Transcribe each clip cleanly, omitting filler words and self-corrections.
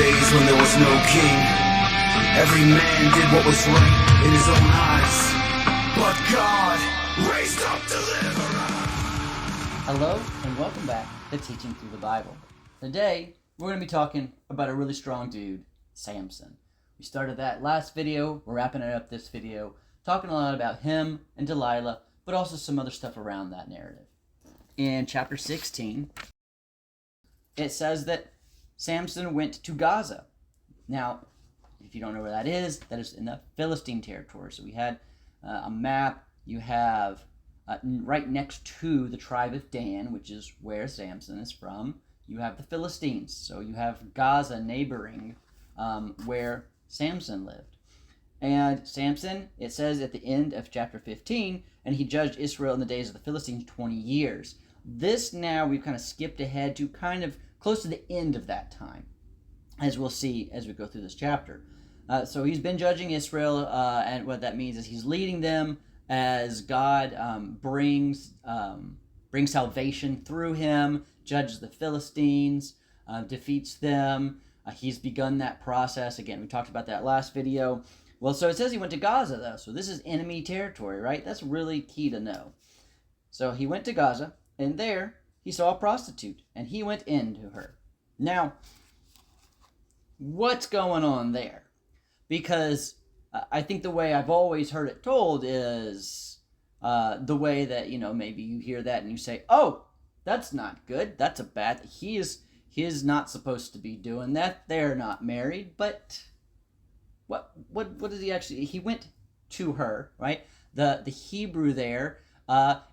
days when there was no king. Every man did what was right in his own eyes, but God raised up deliverers. Hello and welcome back to Teaching Through the Bible. Today we're going to be talking about a really strong dude, Samson. We started that last video, we're wrapping it up this video, talking a lot about him and Delilah, but also some other stuff around that narrative. In chapter 16, it says that Samson went to Gaza. Now, if you don't know where that is in the Philistine territory. So we had a map. You have right next to the tribe of Dan, which is where Samson is from, you have the Philistines. So you have Gaza neighboring where Samson lived. And Samson, it says at the end of chapter 15, and he judged Israel in the days of the Philistines 20 years. This now we've kind of skipped ahead to kind of close to the end of that time, as we'll see as we go through this chapter. So he's been judging Israel, and what that means is he's leading them as God brings salvation through him, judges the Philistines, defeats them. He's begun that process. Again, we talked about that last video. Well, so it says he went to Gaza, though. So this is enemy territory, right? That's really key to know. So he went to Gaza, and there he saw a prostitute, and he went into her. Now, what's going on there? Because I think the way I've always heard it told is the way that, maybe you hear that and you say, oh, that's not good. That's a bad, he is not supposed to be doing that. They're not married. But what does he actually, he went to her, right? The Hebrew there,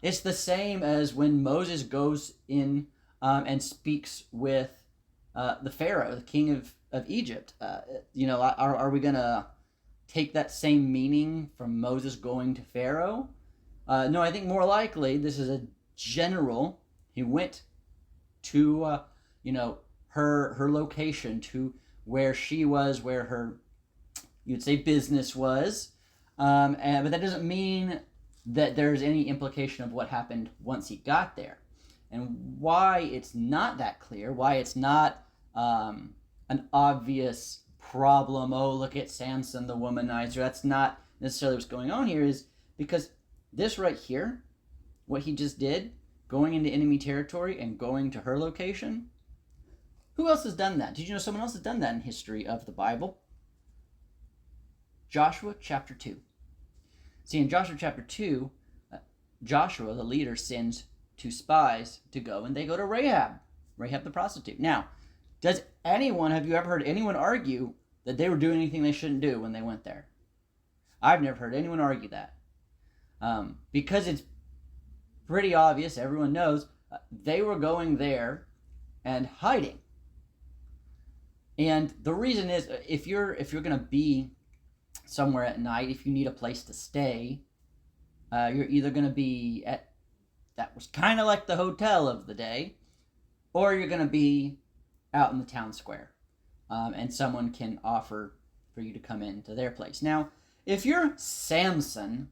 it's the same as when Moses goes in and speaks with the Pharaoh, the king of Egypt. Are we going to take that same meaning from Moses going to Pharaoh? No, I think more likely this is a general. He went to, her location, to where she was, where her, you'd say, business was. But that doesn't mean that there's any implication of what happened once he got there. And why it's not that clear, why it's not an obvious problem, oh, look at Samson, the womanizer, that's not necessarily what's going on here, is because this right here, what he just did, going into enemy territory and going to her location, who else has done that? Did you know someone else has done that in history of the Bible? Joshua chapter 2. See, in Joshua chapter 2, Joshua, the leader, sends 2 spies to go, and they go to Rahab the prostitute. Now, have you ever heard anyone argue that they were doing anything they shouldn't do when they went there? I've never heard anyone argue that. Because it's pretty obvious, everyone knows, they were going there and hiding. And the reason is, if you're going to be somewhere at night, if you need a place to stay, you're either going to be at, that was kind of like the hotel of the day, or you're going to be out in the town square, and someone can offer for you to come into their place. Now, if you're Samson,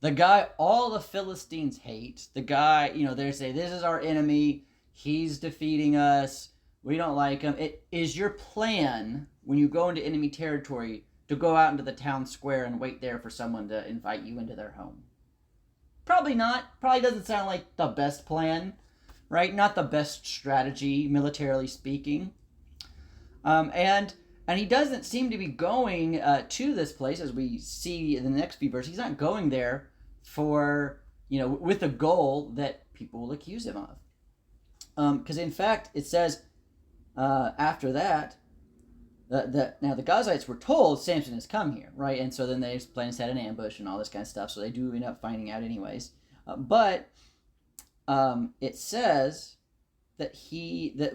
the guy all the Philistines hate, the guy, they say, this is our enemy, he's defeating us, we don't like him. It is your plan, when you go into enemy territory, to go out into the town square and wait there for someone to invite you into their home? Probably not. Probably doesn't sound like the best plan, right? Not the best strategy, militarily speaking. And he doesn't seem to be going to this place, as we see in the next few verses. He's not going there for, with a goal that people will accuse him of. Because in fact, it says after that, now the Gazites were told Samson has come here, right? And so then they plan to set an ambush and all this kind of stuff. So they do end up finding out anyways. But it says that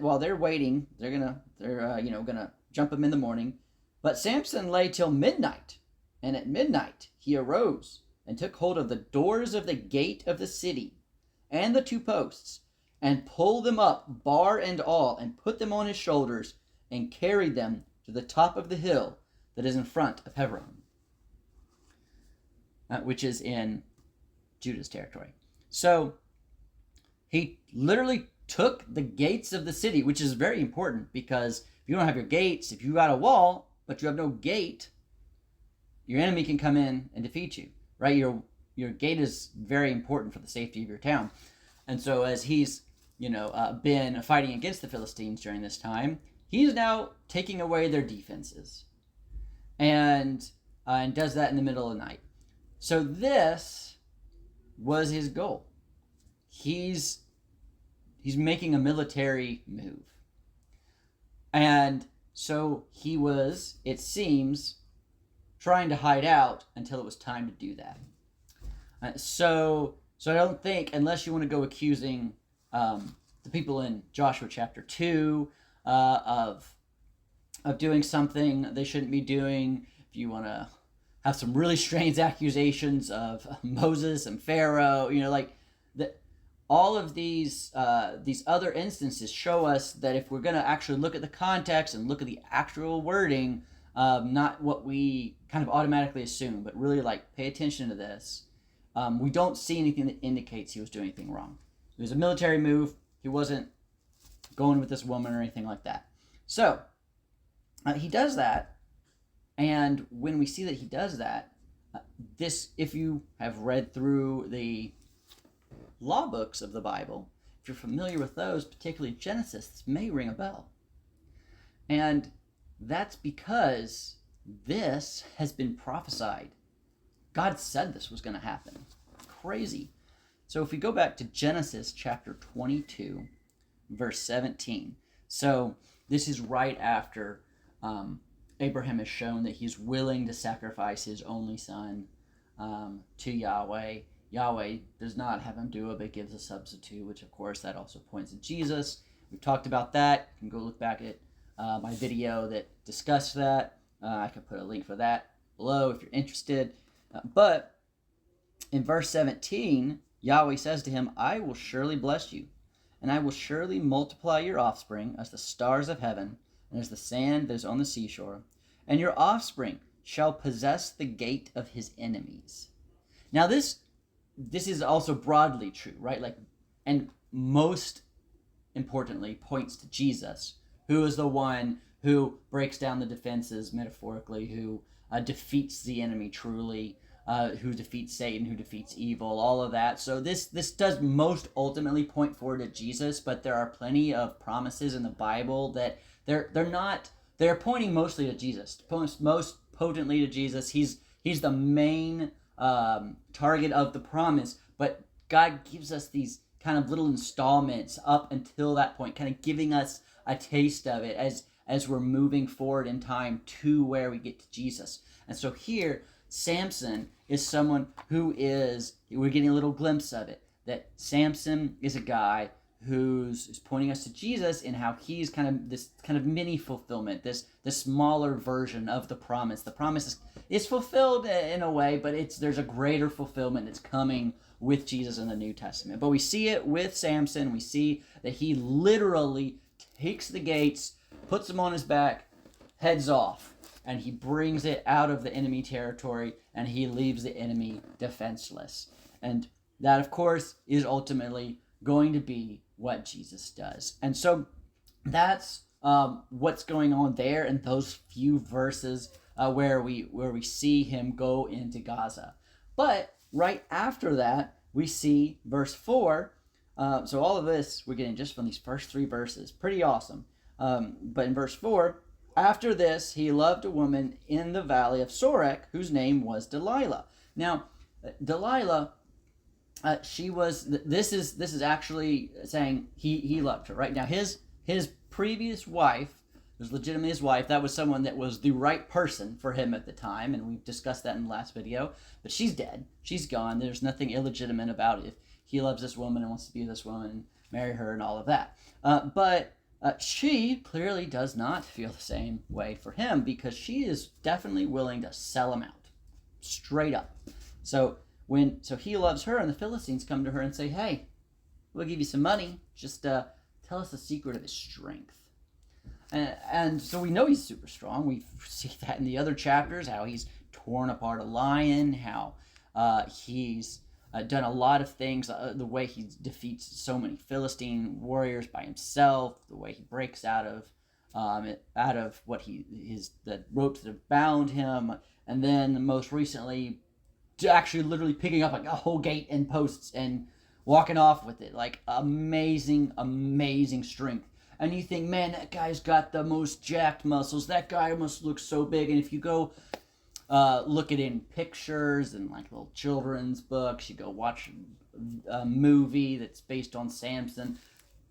while they're waiting, they're gonna jump him in the morning. But Samson lay till midnight, and at midnight he arose and took hold of the doors of the gate of the city and the 2 posts, and pulled them up, bar and all, and put them on his shoulders, and carried them to the top of the hill that is in front of Hebron, which is in Judah's territory. So he literally took the gates of the city, which is very important, because if you don't have your gates, if you got a wall, but you have no gate, your enemy can come in and defeat you, right? Your gate is very important for the safety of your town. And so as he's, been fighting against the Philistines during this time, he's now taking away their defenses, and does that in the middle of the night. So this was his goal. He's making a military move. And so he was, it seems, trying to hide out until it was time to do that. So I don't think, unless you want to go accusing the people in Joshua chapter 2 of doing something they shouldn't be doing, if you want to have some really strange accusations of Moses and Pharaoh, all of these other instances show us that if we're going to actually look at the context and look at the actual wording, not what we kind of automatically assume, but really pay attention to this, we don't see anything that indicates he was doing anything wrong. It was a military move. He wasn't going with this woman or anything like that. So he does that, and when we see that he does that, if you have read through the law books of the Bible, if you're familiar with those, particularly Genesis, this may ring a bell. And that's because this has been prophesied. God said this was going to happen. Crazy. So if we go back to Genesis chapter 22, verse 17. So this is right after Abraham has shown that he's willing to sacrifice his only son to Yahweh. Yahweh does not have him do it, but gives a substitute, which of course that also points to Jesus. We've talked about that. You can go look back at my video that discussed that. I can put a link for that below if you're interested. But in verse 17, Yahweh says to him, I will surely bless you, and I will surely multiply your offspring as the stars of heaven, and as the sand that is on the seashore, and your offspring shall possess the gate of his enemies. Now this is also broadly true, right? And most importantly points to Jesus, who is the one who breaks down the defenses metaphorically, who defeats the enemy truly, who defeats Satan, who defeats evil, all of that. So this does most ultimately point forward to Jesus, but there are plenty of promises in the Bible that they're pointing mostly to Jesus, most potently to Jesus. He's the main target of the promise, but God gives us these kind of little installments up until that point, kind of giving us a taste of it as we're moving forward in time to where we get to Jesus. And so here, Samson is someone we're getting a little glimpse of it, that Samson is a guy who's pointing us to Jesus in how he's kind of this kind of mini fulfillment, this smaller version of the promise. The promise is fulfilled in a way, but there's a greater fulfillment that's coming with Jesus in the New Testament. But we see it with Samson. We see that he literally takes the gates, puts them on his back, heads off, and he brings it out of the enemy territory, and he leaves the enemy defenseless. And that, of course, is ultimately going to be what Jesus does. And so that's what's going on there in those few verses where we see him go into Gaza. But right after that, we see verse 4. So all of this we're getting just from these first 3 verses. Pretty awesome. But in verse 4, after this, he loved a woman in the valley of Sorek, whose name was Delilah. Now, Delilah, she was. This is actually saying he loved her. Right now, his previous wife was legitimately his wife. That was someone that was the right person for him at the time, and we've discussed that in the last video. But she's dead. She's gone. There's nothing illegitimate about it. If he loves this woman and wants to be with this woman and marry her and all of that. But she clearly does not feel the same way for him, because she is definitely willing to sell him out, straight up. So he loves her, and the Philistines come to her and say, "Hey, we'll give you some money. Just tell us the secret of his strength." And so we know he's super strong. We see that in the other chapters, how he's torn apart a lion, how he's done a lot of things, the way he defeats so many Philistine warriors by himself, the way he breaks out of out of what the ropes that have bound him, and then most recently, actually literally picking up like a whole gate and posts and walking off with it. Like amazing, amazing strength. And you think, man, that guy's got the most jacked muscles. That guy must look so big. And if you go look at it in pictures and like little children's books, you go watch a movie that's based on Samson.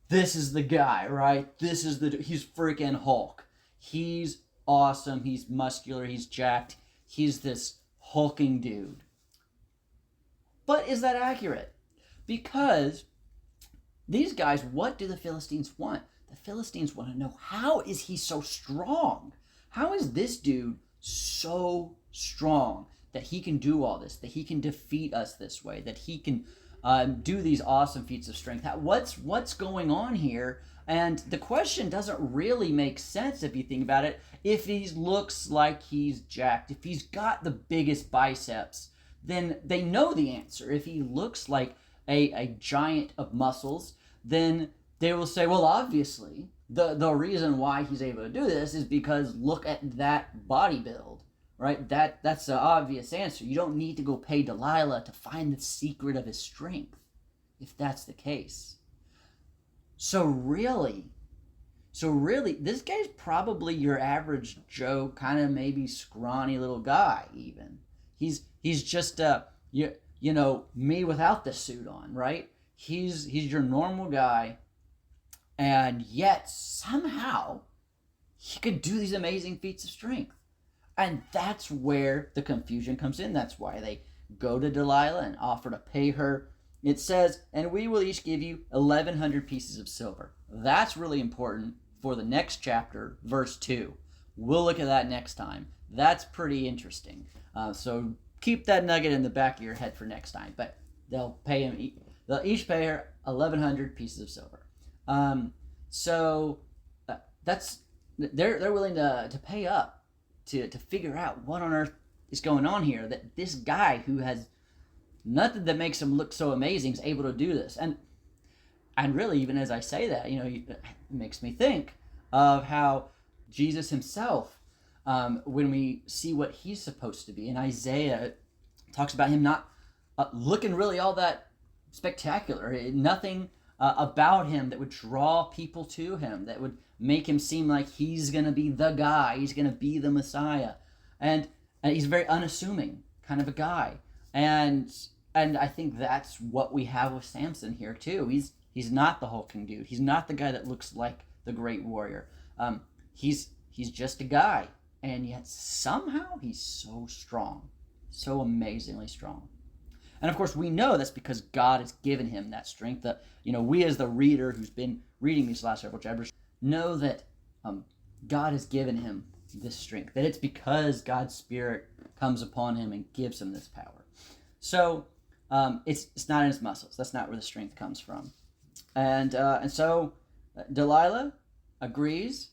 This is the guy, right? He's freaking Hulk. He's awesome. He's muscular. He's jacked. He's this hulking dude. But is that accurate? Because these guys, what do the Philistines want? The Philistines want to know, how is he so strong? How is this dude so strong that he can do all this, that he can defeat us this way, that he can do these awesome feats of strength? What's going on here? And the question doesn't really make sense if you think about it. If he looks like he's jacked, if he's got the biggest biceps, then they know the answer. If he looks like a giant of muscles, then they will say, well, obviously, the reason why he's able to do this is because look at that body build, right? That's the obvious answer. You don't need to go pay Delilah to find the secret of his strength, if that's the case. So really, this guy's probably your average Joe, kind of maybe scrawny little guy even. He's just me without the suit on, right? He's your normal guy, and yet somehow he could do these amazing feats of strength. And that's where the confusion comes in. That's why they go to Delilah and offer to pay her. It says, and we will each give you 1,100 pieces of silver. That's really important for the next chapter, verse 2. We'll look at that next time. That's pretty interesting. So keep that nugget in the back of your head for next time. But they'll each pay her 1,100 pieces of silver. They're willing to pay up to figure out what on earth is going on here, that this guy who has nothing that makes him look so amazing is able to do this. And really, even as I say that, it makes me think of how Jesus himself, when we see what he's supposed to be, in Isaiah talks about him not looking really all that spectacular. Nothing about him that would draw people to him, that would make him seem like he's going to be the guy, he's going to be the Messiah. And he's a very unassuming kind of a guy. And I think that's what we have with Samson here too. He's not the hulking dude. He's not the guy that looks like the great warrior. He's just a guy, and yet somehow he's so strong, so amazingly strong. And of course, we know that's because God has given him that strength. That we as the reader who's been reading these last several chapters know that God has given him this strength. That it's because God's Spirit comes upon him and gives him this power. So it's not in his muscles. That's not where the strength comes from. And so Delilah agrees.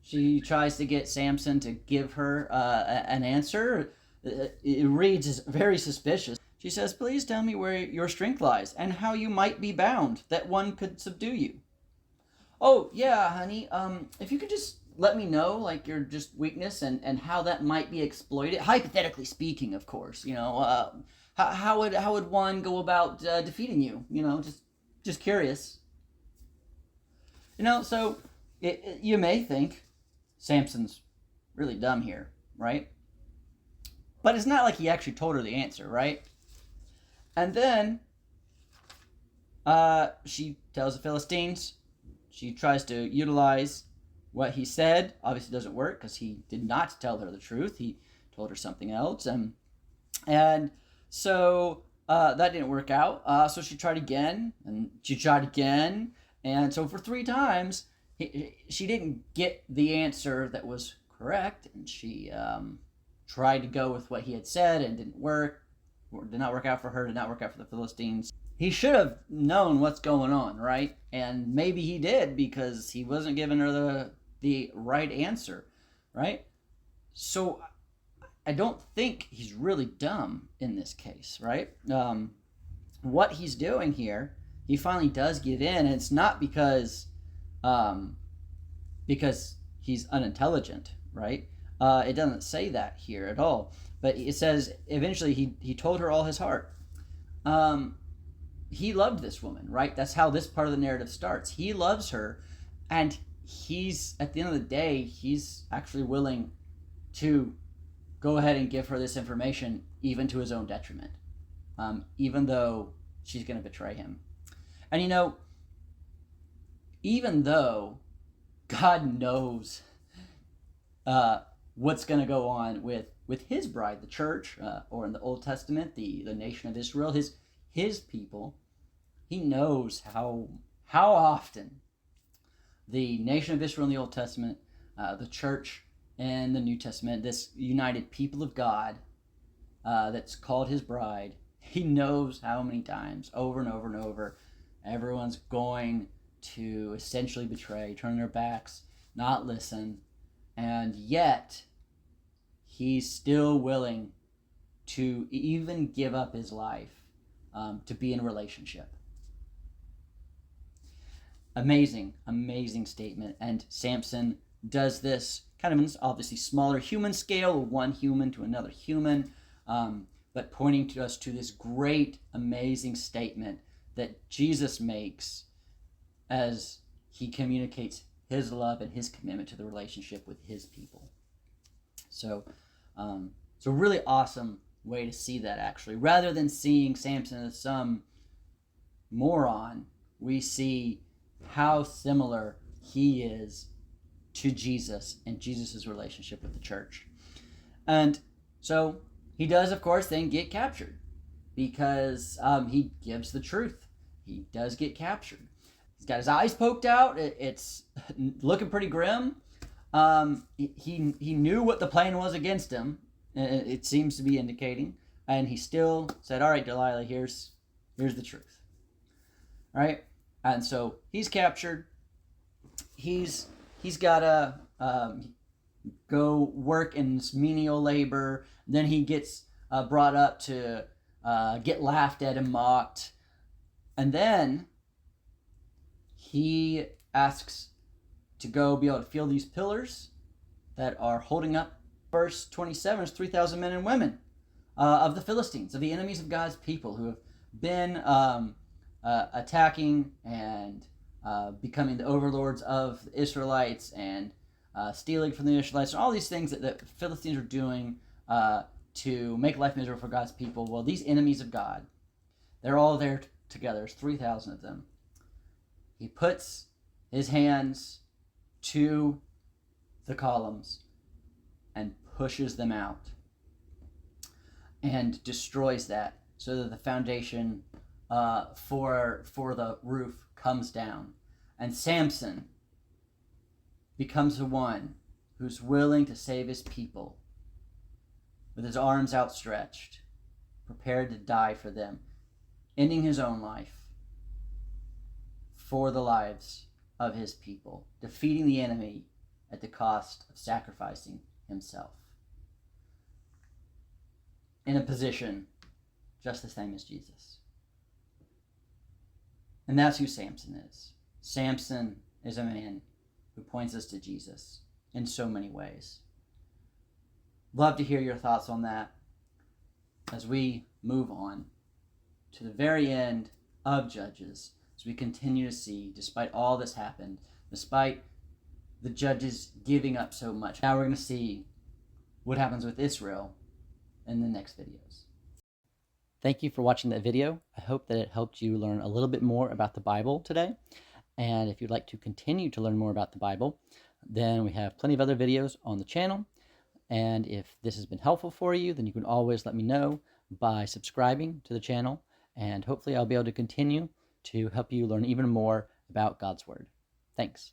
She tries to get Samson to give her an answer. It reads as very suspicious. She says, "Please tell me where your strength lies and how you might be bound, that one could subdue you." "Oh, yeah, honey. If you could just let me know, like, your just weakness and how that might be exploited. Hypothetically speaking, of course, how would one go about defeating you? Just curious. So you may think Samson's really dumb here, right? But it's not like he actually told her the answer, right? And then she tells the Philistines. She tries to utilize what he said. Obviously doesn't work because he did not tell her the truth. He told her something else. And so that didn't work out. So she tried again, and she tried again. And so for 3 times, she didn't get the answer that was correct. And she tried to go with what he had said, and didn't work. Did not work out for her, did not work out for the Philistines. He should have known what's going on, right? And maybe he did, because he wasn't giving her the right answer, right? So I don't think he's really dumb in this case, right? What he's doing here, he finally does give in, and it's not because he's unintelligent, right? It doesn't say that here at all. But it says eventually he told her all his heart. He loved this woman, right? That's how this part of the narrative starts. He loves her, and he's, at the end of the day, he's actually willing to go ahead and give her this information, even to his own detriment, even though she's going to betray him. And even though God knows what's going to go on with his bride, the church, or in the Old Testament, the nation of Israel, his people, he knows how often the nation of Israel in the Old Testament, the church in the New Testament, this united people of God that's called his bride, he knows how many times, over and over and over, everyone's going to essentially betray, turn their backs, not listen, and yet he's still willing to even give up his life to be in a relationship. Amazing statement. And Samson does this kind of in obviously smaller human scale, one human to another human, but pointing to us to this great, amazing statement that Jesus makes as he communicates his love and his commitment to the relationship with his people. So it's a really awesome way to see that, actually. Rather than seeing Samson as some moron, we see how similar he is to Jesus and Jesus' relationship with the church. And so he does, of course, then get captured because he gives the truth. He does get captured. He's got his eyes poked out. It's looking pretty grim. He knew what the plan was against him. It seems to be indicating. And he still said, all right, Delilah, here's the truth. All right? And so he's captured. He's got to go work in menial labor. Then he gets brought up to get laughed at and mocked. And then he asks to go be able to feel these pillars that are holding up. Verse 27 is 3,000 men and women of the Philistines, of the enemies of God's people who have been attacking and becoming the overlords of the Israelites and stealing from the Israelites, and all these things that the Philistines are doing to make life miserable for God's people. Well, these enemies of God, they're all there together. There's 3,000 of them. He puts his hands to the columns and pushes them out and destroys that so that the foundation for the roof comes down. And Samson becomes the one who's willing to save his people with his arms outstretched, prepared to die for them, ending his own life for the lives of his people, defeating the enemy at the cost of sacrificing himself in a position just the same as Jesus. And that's who Samson is. Samson is a man who points us to Jesus in so many ways. Love to hear your thoughts on that as we move on to the very end of Judges, as we continue to see, despite all that's happened, despite the judges giving up so much, now we're going to see what happens with Israel in the next videos. Thank you for watching that video. I hope that it helped you learn a little bit more about the Bible today. And if you'd like to continue to learn more about the Bible, then we have plenty of other videos on the channel. And if this has been helpful for you, then you can always let me know by subscribing to the channel. And hopefully I'll be able to continue to help you learn even more about God's Word. Thanks.